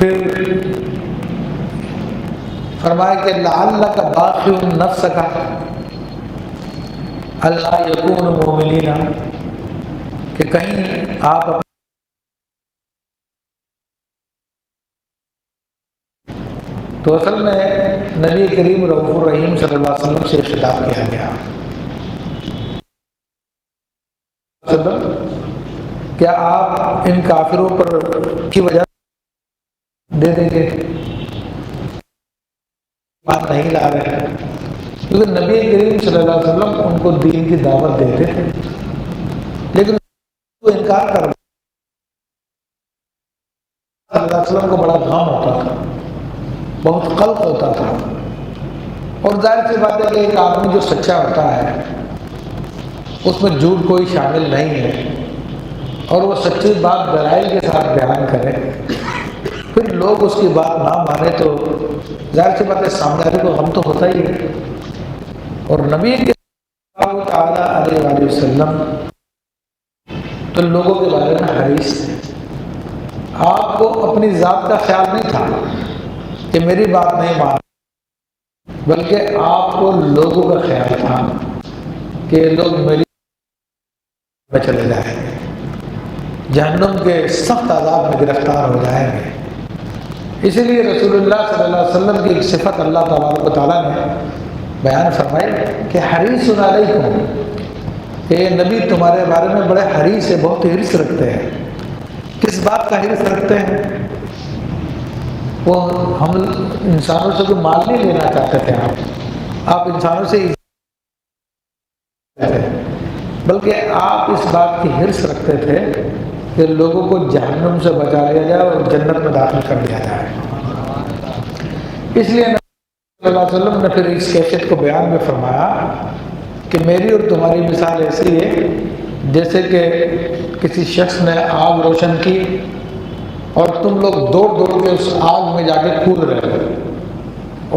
پھر فرمایا کہ لعلک باخع نفسک اللہ یکون مؤمنین، کہ کہیں آپ تو اصل میں نبی کریم رؤوف الرحیم صلی اللہ علیہ وسلم سے خطاب کیا گیا کیا آپ ان کافروں پر کی وجہ دے دیں گے، بات نہیں لا رہے ہیں، کیونکہ نبی کریم صلی اللہ علیہ وسلم ان کو دین کی دعوت دیتے تھے، لیکن وہ انکار کر صلی اللہ علیہ وسلم کو بڑا غم ہوتا تھا، بہت قلق ہوتا تھا، اور ظاہر سی بات ہے کہ ایک آدمی جو سچا ہوتا ہے اس میں جھوٹ کوئی شامل نہیں ہے، اور وہ سچی بات دلائل کے ساتھ بیان کرے، پھر لوگ اس کی بات نہ مانے تو ظاہر سی بات ہے سامنے والے کو غم تو ہوتا ہی ہے۔ اور نبی کے صلی اللہ تعالیٰ علیہ وآلہ وسلم تو لوگوں کے بارے میں حریص تھے، آپ کو اپنی ذات کا خیال نہیں تھا کہ میری بات نہیں مان، بلکہ آپ کو لوگوں کا خیال تھا کہ لوگ میری میں چلے جائیں گے، جہنم کے سخت عذاب میں گرفتار ہو جائیں گے۔ اسی لیے رسول اللہ صلی اللہ علیہ وسلم کی ایک صفت اللہ تبارک و تعالیٰ نے بیان فرمائی کہ حریص علیکم، کہ نبی تمہارے بارے میں بڑے حریص ہے، بہت حرص رکھتے ہیں۔ کس بات کا حرص رکھتے ہیں؟ وہ ہم انسانوں سے کوئی مال نہیں لینا چاہتے تھے، آپ انسانوں سے بلکہ آپ اس بات کی حرص رکھتے تھے کہ لوگوں کو جہنم سے بچا لیا جائے اور جنت میں داخل کر دیا جائے۔ اس لیے نبی صلی اللہ علیہ وسلم نے پھر اس کیفیت کو بیان میں فرمایا کہ میری اور تمہاری مثال ایسی ہے جیسے کہ کسی شخص نے آگ روشن کی اور تم لوگ دوڑ دوڑ کے اس آگ میں جا کے کود رہے ہو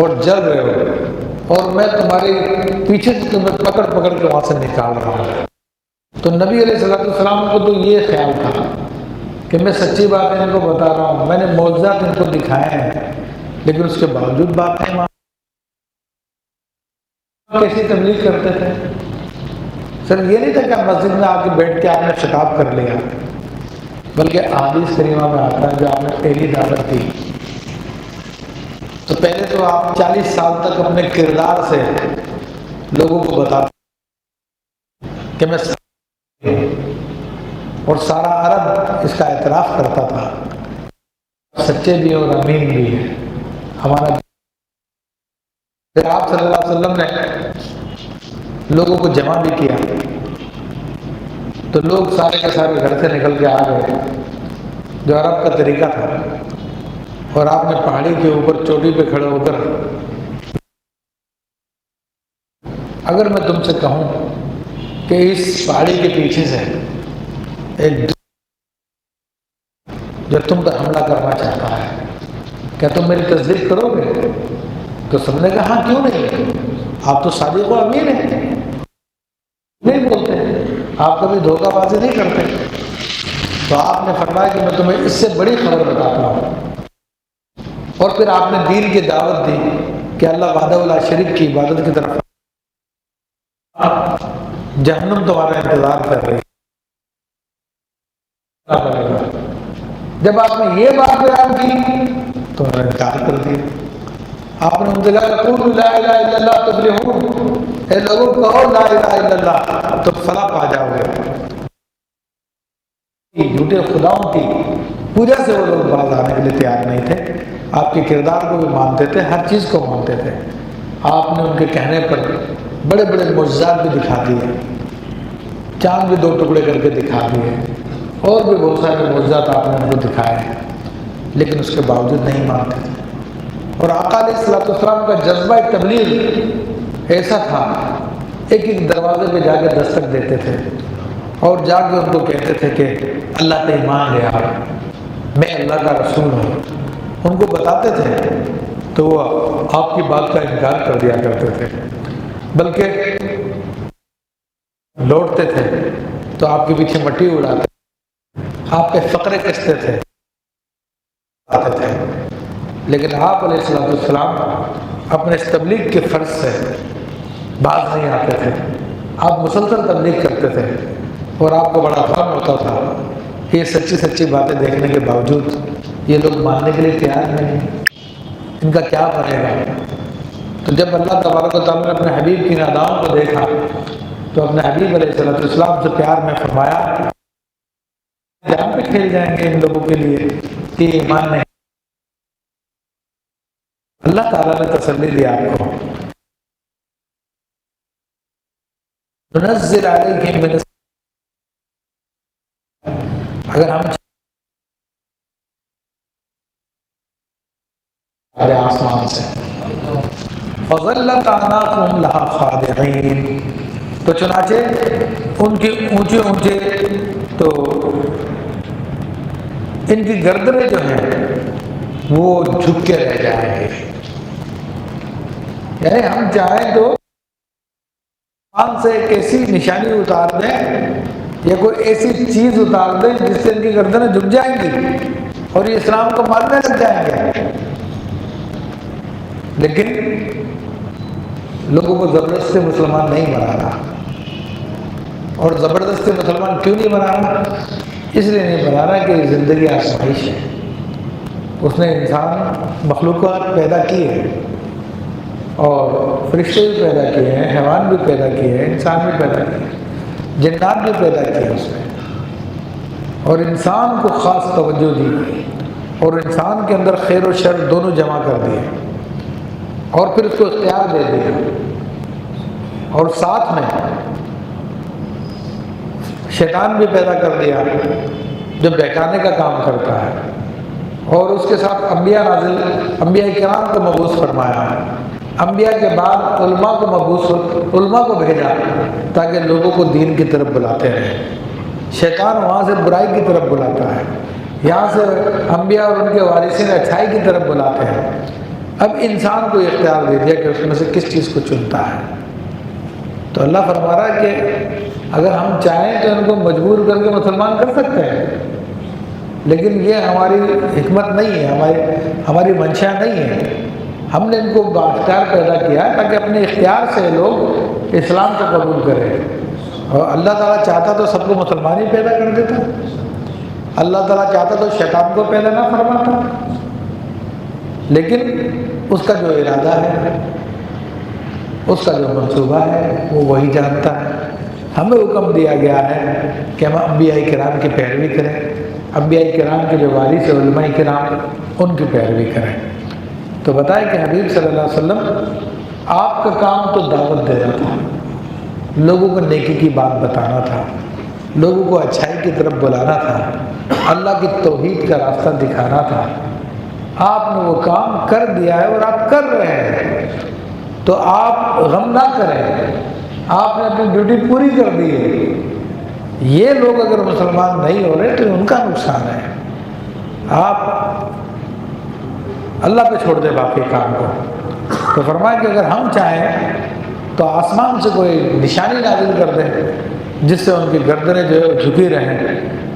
اور جل رہے ہو، اور میں تمہاری پیچھے سے تمہیں پکڑ پکڑ کے وہاں سے نکال رہا ہوں۔ تو نبی علیہ السلام کو تو یہ خیال تھا کہ میں سچی باتیں ان کو بتا رہا ہوں، میں نے معجزات ان کو دکھائے ہیں، لیکن اس کے باوجود بات نہیں مان۔ کیسی تبلیغ کرتے تھے؟ صرف یہ نہیں تھا کہ مسجد میں آ کے بیٹھ کے آپ نے خطاب کر لیا، بلکہ احادیث کریمہ میں آتا ہے جو آپ نے پہلی دعوت دی تو پہلے تو آپ 40 سال تک اپنے کردار سے لوگوں کو بتاتے کہ میں اور سارا عرب اس کا اعتراف کرتا تھا سچے بھی اور امین بھی ہے ہمارا۔ پھر آپ صلی اللہ علیہ وسلم نے لوگوں کو جمع بھی کیا تو لوگ سارے کے سارے گھر سے نکل کے آ گئے جو عرب کا طریقہ تھا، اور آپ نے پہاڑی کے اوپر چوٹی پہ کھڑے ہو کر اگر میں تم سے کہوں کہ اس پہاڑی کے پیچھے سے ایک جو تم پر حملہ کرنا چاہتا ہے، کیا تم میری تصدیق کرو گے؟ تو سب نے کہا ہاں کیوں نہیں، آپ تو صادق و امین ہیں، نہیں بولتے، آپ کبھی دھوکہ بازی نہیں کرتے۔ تو آپ نے فرمایا کہ میں تمہیں اس سے بڑی خبر بتاتا ہوں، اور پھر آپ نے دین کی دعوت دی کہ اللہ وحدہ لا شریک کی عبادت کی طرف، جہنم تمہارا انتظار کر رہی ہے۔ جب آپ نے یہ بات بیان کی تو انہوں نے انکار کر دیا۔ آپ نے ان سے کہا قولوا لا الہ الا اللہ تفلحون، اے لوگوں کہو لا الہ الا اللہ تو فلاح پا جاؤ گے۔ جھوٹے خداؤں کی پوجا سے وہ لوگ باز آنے کے لیے تیار نہیں تھے، آپ کے کردار کو بھی مانتے تھے، ہر چیز کو مانتے تھے۔ آپ نے ان کے کہنے پر بڑے بڑے معجزات بھی دکھا دیے، چاند بھی 2 ٹکڑے کر کے دکھا دیے، اور بھی بہت سارے معجزات آپ نے ان کو دکھائے ہیں، لیکن اس کے باوجود نہیں مانتے تھے۔ اور آقا علیہ السلام کا جذبہ تبلیغ ایسا تھا، ایک ایک دروازے پہ جا کے دستک دیتے تھے اور جا کے ان کو کہتے تھے کہ اللہ پہ ایمان لے آؤ، میں اللہ کا رسول ہوں، ان کو بتاتے تھے تو وہ آپ کی بات کا انکار کر دیا کرتے تھے، بلکہ لوٹتے تھے تو آپ کے پیچھے مٹی اڑاتے، آپ پہ فقرے کستے تھے، آتے تھے، لیکن آپ علیہ السلام اپنے اس تبلیغ کے فرض سے باز نہیں آتے تھے۔ آپ مسلسل تبلیغ کرتے تھے اور آپ کو بڑا غم ہوتا تھا کہ یہ سچی سچی باتیں دیکھنے کے باوجود یہ لوگ ماننے کے لیے تیار نہیں ہیں، ان کا کیا بنے گا۔ تو جب اللہ تبارک و تعالیٰ نے اپنے حبیب کی اداؤں کو دیکھا تو اپنے حبیب علیہ السلام سے پیار میں فرمایا جان پہ کھیل جائیں گے ان لوگوں کے لیے کہ ایمان نہیں۔ اللہ تعالیٰ نے تسلی دیا آپ کو، ننزل علیہم من اگر ہم آسمان سے فظلت اعناقهم لها خاضعین، تو چنانچہ ان کے اونچے اونچے تو ان کی گردنیں جو ہیں وہ جھک کے رہ جائیں گے۔ یعنی ہم چاہیں تو آسمان سے ایک ایسی نشانی اتار دیں یا کوئی ایسی چیز اتار دیں جس سے ان کی گردنیں جھک جائیں گی اور یہ اسلام کو ماننے لگ جائیں گے، لیکن لوگوں کو زبردستی مسلمان نہیں بنا رہا۔ اور زبردستی مسلمان کیوں نہیں بنا رہا؟ اس لیے نہیں بنا رہا کہ زندگی آزمائش ہے، اس نے انسان مخلوقات پیدا کی ہے اور فرشتے بھی پیدا کیے ہیں، حیوان بھی پیدا کیے ہیں، انسان بھی پیدا کیے ہیں، جنات بھی پیدا کیے اس نے، اور انسان کو خاص توجہ دی اور انسان کے اندر خیر و شر دونوں جمع کر دیے اور پھر اس کو اختیار دے دیا، اور ساتھ میں شیطان بھی پیدا کر دیا جو بہکانے کا کام کرتا ہے، اور اس کے ساتھ انبیاء کرام کو مبعوث فرمایا، انبیاء کے بعد علماء کو بھیجا تاکہ لوگوں کو دین کی طرف بلاتے رہیں۔ شیطان وہاں سے برائی کی طرف بلاتا ہے، یہاں سے انبیاء اور ان کے وارثین اچھائی کی طرف بلاتے ہیں۔ اب انسان کو اختیار دے دیا کہ اس میں سے کس چیز کو چنتا ہے۔ تو اللہ فرما رہا ہے کہ اگر ہم چاہیں تو ان کو مجبور کر کے مسلمان کر سکتے ہیں، لیکن یہ ہماری حکمت نہیں ہے، ہماری منشا نہیں ہے۔ ہم نے ان کو بااختیار پیدا کیا تاکہ اپنے اختیار سے لوگ اسلام کو قبول کریں، اور اللہ تعالیٰ چاہتا تو سب کو مسلمان ہی پیدا کر دیتا، اللہ تعالیٰ چاہتا تو شیطان کو پیدا نہ فرماتا، لیکن اس کا جو ارادہ ہے، اس کا جو منصوبہ ہے وہ وہی جانتا ہے۔ ہمیں حکم دیا گیا ہے کہ ہم انبیاء کرام کی پیروی کریں، انبیاء کرام کے جو وارث علماء کرام ان کی پیروی کریں۔ تو بتائیں کہ حبیب صلی اللہ علیہ وسلم آپ کا کام تو دعوت دینا تھا، لوگوں کو نیکی کی بات بتانا تھا، لوگوں کو اچھائی کی طرف بلانا تھا، اللہ کی توحید کا راستہ دکھانا تھا۔ آپ نے وہ کام کر دیا ہے اور آپ کر رہے ہیں، تو آپ غم نہ کریں، آپ نے اپنی ڈیوٹی پوری کر دی ہے۔ یہ لوگ اگر مسلمان نہیں ہو رہے تو ان کا نقصان ہے، آپ اللہ پہ چھوڑ دیں باقی کام کو۔ تو فرمایا کہ اگر ہم چاہیں تو آسمان سے کوئی نشانی نازل کر دیں جس سے ان کی گردنیں جو ہے جھکی رہیں،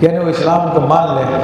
یعنی وہ اسلام کو مان لیں۔